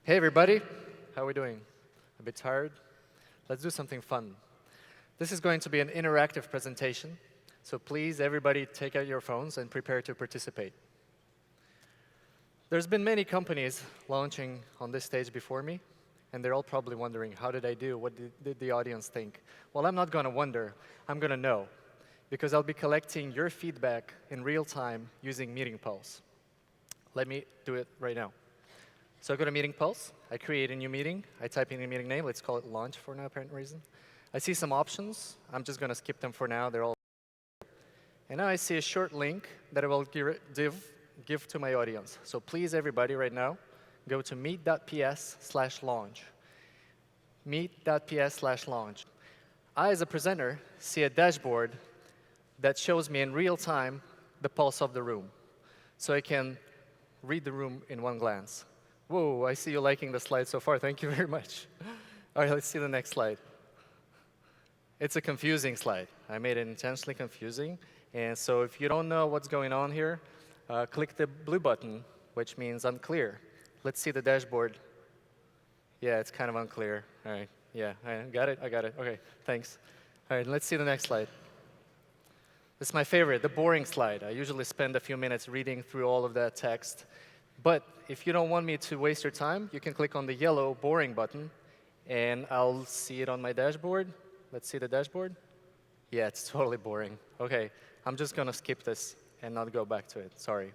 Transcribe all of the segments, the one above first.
Hey everybody, how are we doing? A bit tired? Let's do something fun. This is going to be an interactive presentation, so please everybody take out your phones and prepare to participate. There's been many companies launching on this stage before me, and they're all probably wondering, how did I do? What did the audience think? Well, I'm not going to wonder, I'm going to know, because I'll be collecting your feedback in real time using MeetingPulse. Let me do it right now. So I go to MeetingPulse, I create a new meeting, I type in a meeting name, let's call it launch for no apparent reason. I see some options, I'm just going to skip them for now, they're all. And now I see a short link that I will give to my audience. So please, everybody, right now, go to meet.ps/launch. Meet.ps/launch. I, as a presenter, see a dashboard that shows me in real time the pulse of the room. So I can read the room in one glance. Whoa, I see you liking the slide so far. Thank you very much. All right, let's see the next slide. It's a confusing slide. I made it intentionally confusing. And so if you don't know what's going on here, click the blue button, which means unclear. Let's see the dashboard. Yeah, it's kind of unclear. All right, yeah, I got it, OK, thanks. All right, let's see the next slide. This is my favorite, the boring slide. I usually spend a few minutes reading through all of that text. But if you don't want me to waste your time, you can click on the yellow boring button, and I'll see it on my dashboard. Let's see the dashboard. Yeah, it's totally boring. OK, I'm just going to skip this and not go back to it. Sorry.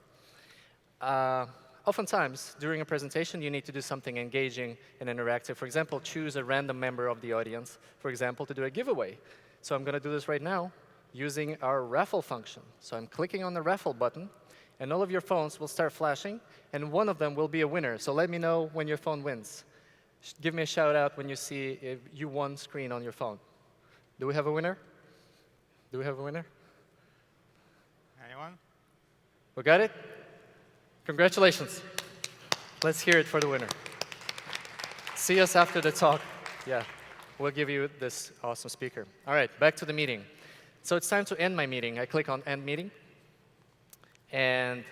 Oftentimes, during a presentation, you need to do something engaging and interactive. For example, choose a random member of the audience, for example, to do a giveaway. So I'm going to do this right now using our raffle function. So I'm clicking on the raffle button, and all of your phones will start flashing, and one of them will be a winner. So let me know when your phone wins. Give me a shout out when you see if you won screen on your phone. Do we have a winner? Do we have a winner? Anyone? We got it? Congratulations. Let's hear it for the winner. See us after the talk. Yeah, we'll give you this awesome speaker. All right, back to the meeting. So it's time to end my meeting. I click on End Meeting. And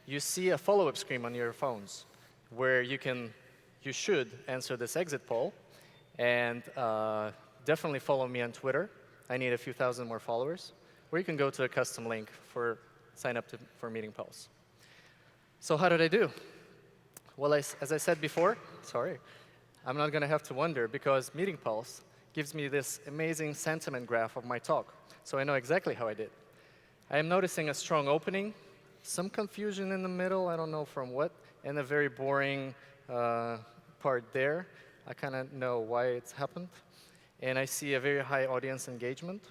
you see a follow-up screen on your phones where you should answer this exit poll. And definitely follow me on Twitter. I need a few thousand more followers. Or you can go to a custom link for sign up for MeetingPulse. So how did I do? Well, as I said before, sorry, I'm not going to have to wonder because MeetingPulse gives me this amazing sentiment graph of my talk. So I know exactly how I did. I am noticing a strong opening, some confusion in the middle, I don't know from what, and a very boring part there. I kind of know why it's happened. And I see a very high audience engagement.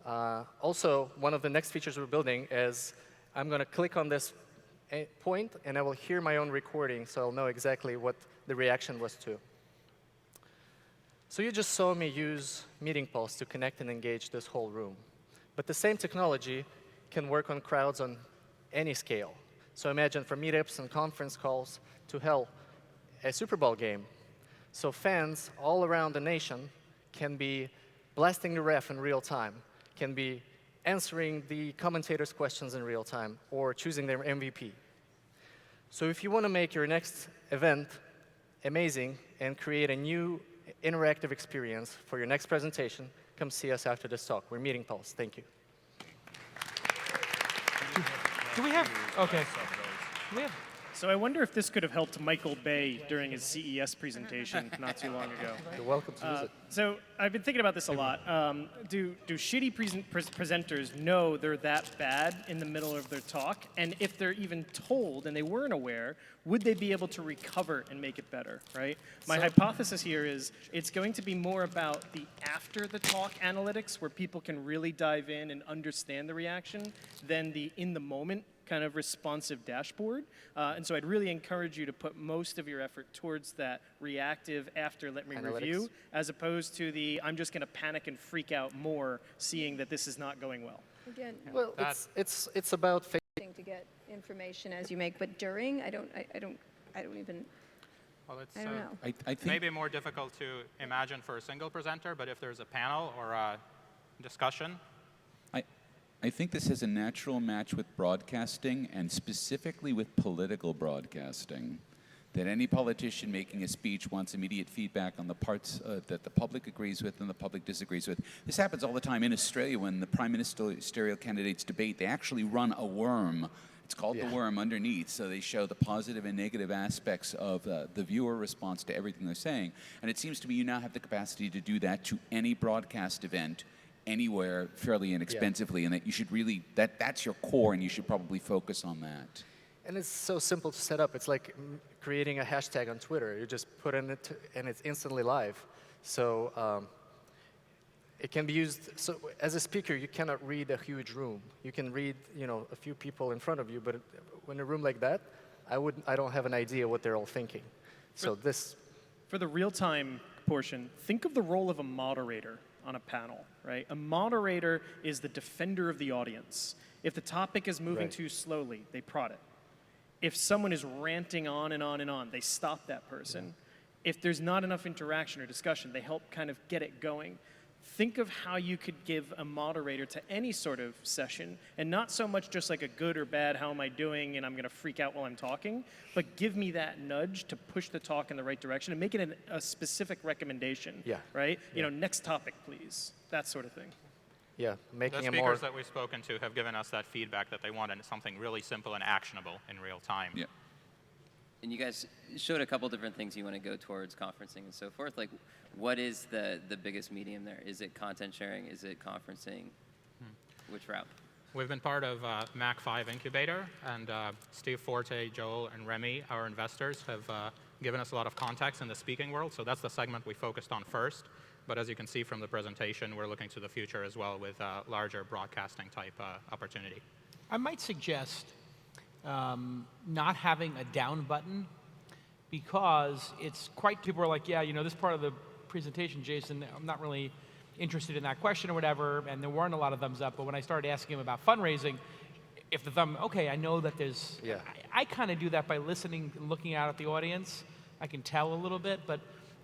Also, one of the next features we're building is I'm going to click on this point, and I will hear my own recording, so I'll know exactly what the reaction was to. So you just saw me use MeetingPulse to connect and engage this whole room. But the same technology can work on crowds on any scale. So imagine from meetups and conference calls to, hell, a Super Bowl game. So fans all around the nation can be blasting the ref in real time, can be answering the commentators' questions in real time, or choosing their MVP. So if you want to make your next event amazing and create a new interactive experience for your next presentation, come see us after this talk. We're MeetingPulse. Thank you. Do we have? OK. So I wonder if this could have helped Michael Bay during his CES presentation not too long ago. You're welcome to use it. So I've been thinking about this a lot. Do shitty presenters know they're that bad in the middle of their talk? And if they're even told and they weren't aware, would they be able to recover and make it better, right? My hypothesis here is it's going to be more about the after the talk analytics where people can really dive in and understand the reaction than the in the moment kind of responsive dashboard. And so I'd really encourage you to put most of your effort towards that reactive after let me review, as opposed to the I'm just going to panic and freak out more seeing that this is not going well. Again, well, it's about to get information as you make, but during, I don't even. Well, it's I don't know. I think maybe more difficult to imagine for a single presenter, but if there's a panel or a discussion. I think this has a natural match with broadcasting, and specifically with political broadcasting. that any politician making a speech wants immediate feedback on the parts that the public agrees with and the public disagrees with. This happens all the time in Australia when the prime ministerial candidates debate. They actually run a worm. It's called the worm underneath, so they show the positive and negative aspects of the viewer response to everything they're saying. And it seems to me you now have the capacity to do that to any broadcast event anywhere fairly inexpensively, and that you should really, that's your core, and you should probably focus on that. And it's so simple to set up. It's like creating a hashtag on Twitter. You just put in it, and it's instantly live. So it can be used. So as a speaker, you cannot read a huge room. You can read, a few people in front of you. But in a room like that, I don't have an idea what they're all thinking. So for the real-time portion, think of the role of a moderator on a panel, right? A moderator is the defender of the audience. If the topic is moving too slowly, they prod it. If someone is ranting on and on and on, they stop that person. If there's not enough interaction or discussion, they help kind of get it going. Think of how you could give a moderator to any sort of session, and not so much just like a good or bad, how am I doing, and I'm going to freak out while I'm talking, but give me that nudge to push the talk in the right direction and make it a specific recommendation, right? Next topic, please, that sort of thing. Yeah, making the it more. speakers that we've spoken to have given us that feedback that they wanted something really simple and actionable in real time. Yeah. And you guys showed a couple different things you want to go towards conferencing and so forth. Like, what is the biggest medium there? Is it content sharing? Is it conferencing? Which route? We've been part of Mac 5 Incubator, and Steve Forte, Joel, and Remy, our investors, have given us a lot of context in the speaking world. So that's the segment we focused on first. But as you can see from the presentation, we're looking to the future as well with larger broadcasting type opportunity. I might suggest not having a down button, because it's quite, people are like, this part of the presentation, Jason, I'm not really interested in that question or whatever, and there weren't a lot of thumbs up. But when I started asking him about fundraising, if the thumb, okay, I know that there's, I kind of do that by listening and looking out at the audience. I can tell a little bit, but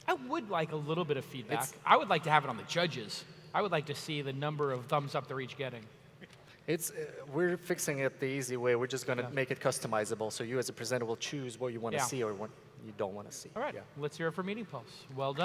I would like a little bit of feedback. I would like to have it on the judges. I would like to see the number of thumbs up they're each getting. We're fixing it the easy way. We're just going to make it customizable, so you as a presenter will choose what you want to see or what you don't want to see. All right, let's hear it for MeetingPulse. Well done.